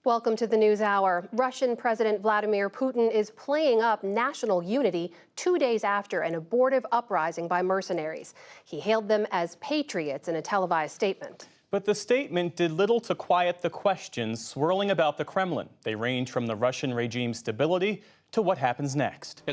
Welcome to the News Hour. Russian President Vladimir Putin is playing up national unity 2 days after an abortive uprising by mercenaries. He hailed them as patriots in a televised statement. But the statement did little to quiet the questions swirling about the Kremlin. They range from the Russian regime's stability to what happens next.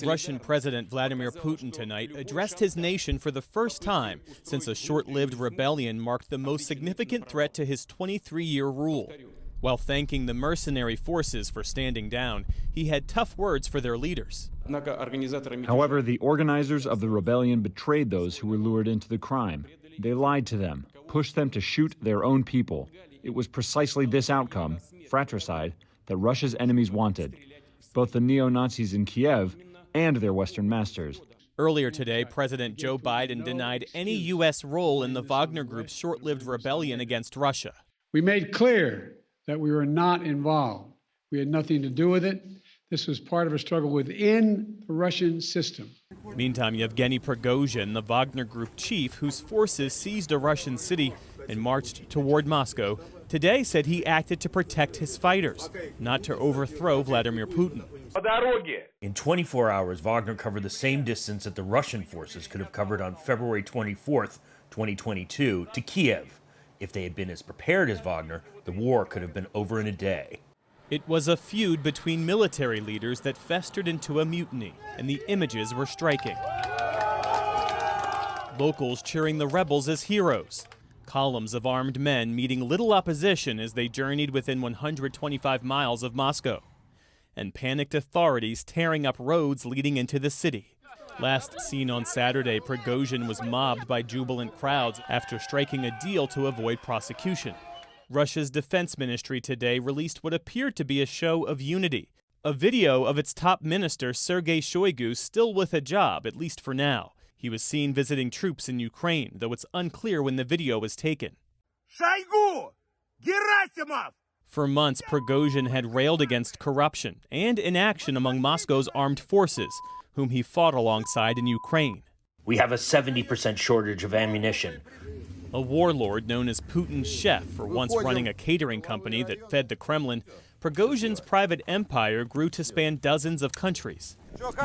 Russian President Vladimir Putin tonight addressed his nation for the first time since a short-lived rebellion marked the most significant threat to his 23-year rule. While thanking the mercenary forces for standing down, he had tough words for their leaders. However, the organizers of the rebellion betrayed those who were lured into the crime. They lied to them, pushed them to shoot their own people. It was precisely this outcome, fratricide, that Russia's enemies wanted, both the neo-Nazis in Kiev and their Western masters. Earlier today, President Joe Biden denied any U.S. role in the Wagner Group's short-lived rebellion against Russia. We made clear that we were not involved. We had nothing to do with it. This was part of a struggle within the Russian system. Meantime, Yevgeny Prigozhin, the Wagner Group chief whose forces seized a Russian city and marched toward Moscow, today said he acted to protect his fighters, not to overthrow Vladimir Putin. In 24 hours, Wagner covered the same distance that the Russian forces could have covered on February 24th, 2022, to Kiev. If they had been as prepared as Wagner, the war could have been over in a day. It was a feud between military leaders that festered into a mutiny, and the images were striking. Locals cheering the rebels as heroes. Columns of armed men meeting little opposition as they journeyed within 125 miles of Moscow. And panicked authorities tearing up roads leading into the city. Last seen on Saturday, Prigozhin was mobbed by jubilant crowds after striking a deal to avoid prosecution. Russia's defense ministry today released what appeared to be a show of unity. A video of its top minister, Sergei Shoigu, still with a job, at least for now. He was seen visiting troops in Ukraine, though it's unclear when the video was taken. Shoigu! Gerasimov! For months, Prigozhin had railed against corruption and inaction among Moscow's armed forces, whom he fought alongside in Ukraine. We have a 70% shortage of ammunition. A warlord known as Putin's chef for once running a catering company that fed the Kremlin, Prigozhin's private empire grew to span dozens of countries.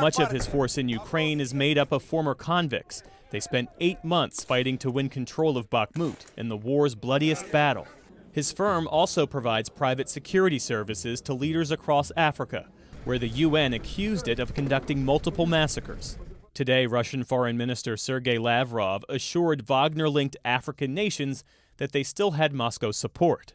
Much of his force in Ukraine is made up of former convicts. They spent 8 months fighting to win control of Bakhmut in the war's bloodiest battle. His firm also provides private security services to leaders across Africa, where the UN accused it of conducting multiple massacres. Today, Russian Foreign Minister Sergei Lavrov assured Wagner-linked African nations that they still had Moscow's support.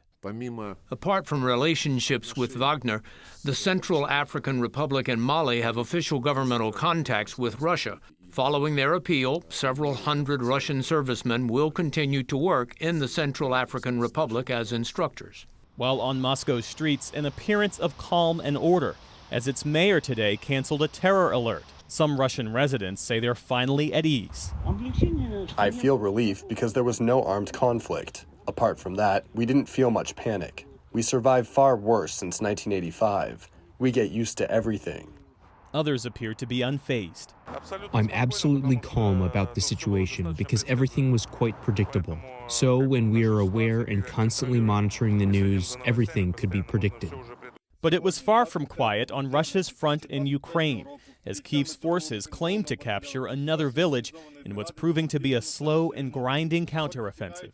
Apart from relationships with Wagner, the Central African Republic and Mali have official governmental contacts with Russia. Following their appeal, several hundred Russian servicemen will continue to work in the Central African Republic as instructors. While on Moscow's streets, an appearance of calm and order, as its mayor today canceled a terror alert. Some Russian residents say they're finally at ease. I feel relief because there was no armed conflict. Apart from that, we didn't feel much panic. We survived far worse since 1985. We get used to everything. Others appear to be unfazed. I'm absolutely calm about the situation because everything was quite predictable. So when we are aware and constantly monitoring the news, everything could be predicted. But it was far from quiet on Russia's front in Ukraine, as Kyiv's forces claimed to capture another village in what's proving to be a slow and grinding counteroffensive.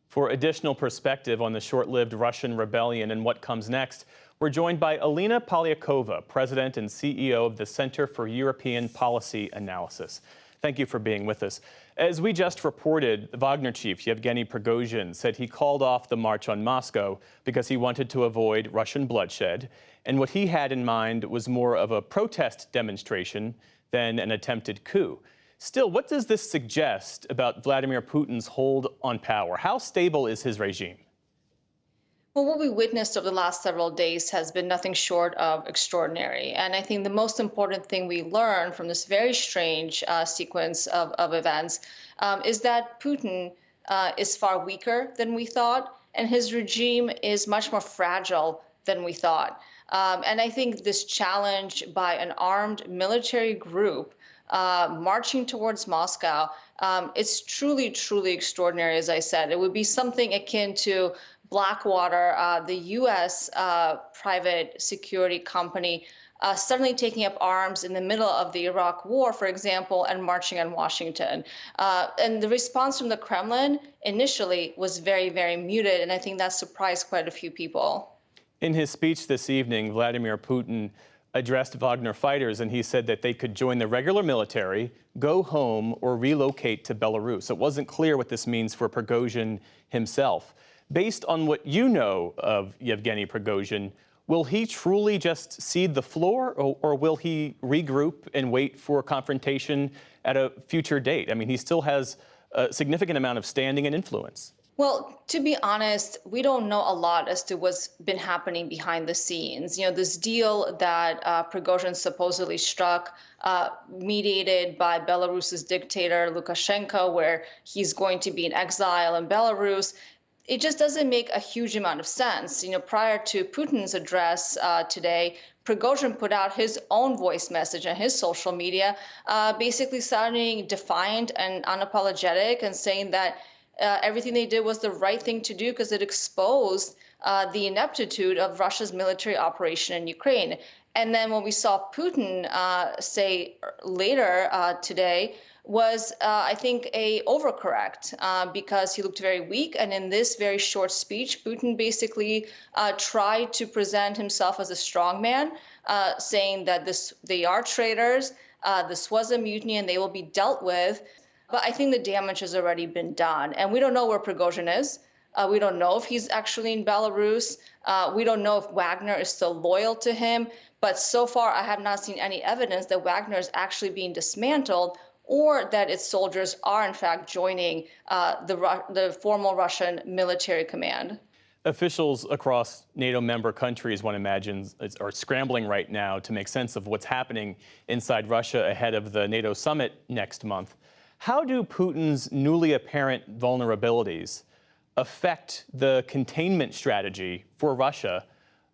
For additional perspective on the short-lived Russian rebellion and what comes next, we're joined by Alina Polyakova, President and CEO of the Center for European Policy Analysis. Thank you for being with us. As we just reported, Wagner chief Yevgeny Prigozhin said he called off the march on Moscow because he wanted to avoid Russian bloodshed. And what he had in mind was more of a protest demonstration than an attempted coup. Still, what does this suggest about Vladimir Putin's hold on power? How stable is his regime? Well, what we witnessed over the last several days has been nothing short of extraordinary. And I think the most important thing we learned from this very strange sequence of events is that Putin is far weaker than we thought, and his regime is much more fragile than we thought. And I think this challenge by an armed military group marching towards Moscow, it's truly, truly extraordinary, as I said. It would be something akin to Blackwater, the U.S. Private security company, suddenly taking up arms in the middle of the Iraq War, for example, and marching on Washington. And the response from the Kremlin initially was very, very muted, and I think that surprised quite a few people. In his speech this evening, Vladimir Putin addressed Wagner fighters, and he said that they could join the regular military, go home, or relocate to Belarus. It wasn't clear what this means for Prigozhin himself. Based on what you know of Yevgeny Prigozhin, will he truly just cede the floor, or will he regroup and wait for confrontation at a future date? I mean, he still has a significant amount of standing and influence. Well, to be honest, we don't know a lot as to what's been happening behind the scenes. You know, this deal that Prigozhin supposedly struck, mediated by Belarus's dictator Lukashenko, where he's going to be in exile in Belarus, it just doesn't make a huge amount of sense. You know, prior to Putin's address today, Prigozhin put out his own voice message on his social media, basically sounding defiant and unapologetic and saying that everything they did was the right thing to do because it exposed the ineptitude of Russia's military operation in Ukraine. And then what we saw Putin say later today was, I think, a overcorrect because he looked very weak. And in this very short speech, Putin basically tried to present himself as a strong man, saying that they are traitors, this was a mutiny, and they will be dealt with. But I think the damage has already been done. And we don't know where Prigozhin is. We don't know if he's actually in Belarus. We don't know if Wagner is still loyal to him. But so far, I have not seen any evidence that Wagner is actually being dismantled or that its soldiers are, in fact, joining the formal Russian military command. Officials across NATO member countries, one imagines, are scrambling right now to make sense of what's happening inside Russia ahead of the NATO summit next month. How do Putin's newly apparent vulnerabilities affect the containment strategy for Russia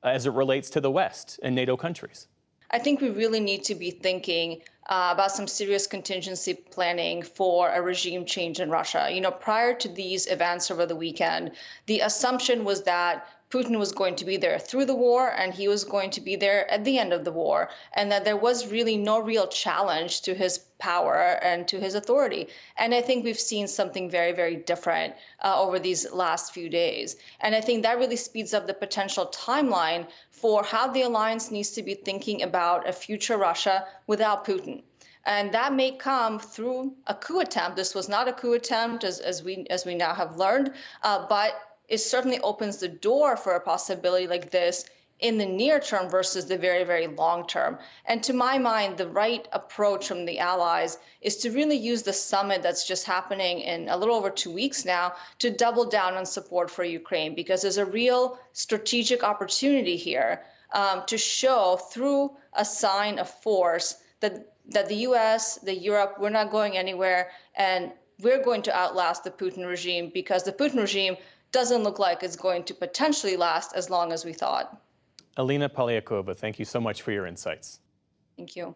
as it relates to the West and NATO countries? I think we really need to be thinking about some serious contingency planning for a regime change in Russia. You know, prior to these events over the weekend, the assumption was that Putin was going to be there through the war and he was going to be there at the end of the war, and that there was really no real challenge to his power and to his authority. And I think we've seen something very, very different over these last few days. And I think that really speeds up the potential timeline for how the alliance needs to be thinking about a future Russia without Putin. And that may come through a coup attempt. This was not a coup attempt, as we now have learned, but it certainly opens the door for a possibility like this in the near term versus the very, very long term. And to my mind, the right approach from the allies is to really use the summit that's just happening in a little over 2 weeks now to double down on support for Ukraine, because there's a real strategic opportunity here to show through a sign of force that the U.S., Europe, we're not going anywhere, and we're going to outlast the Putin regime, because the Putin regime doesn't look like it's going to potentially last as long as we thought. Alina Polyakova, thank you so much for your insights. Thank you.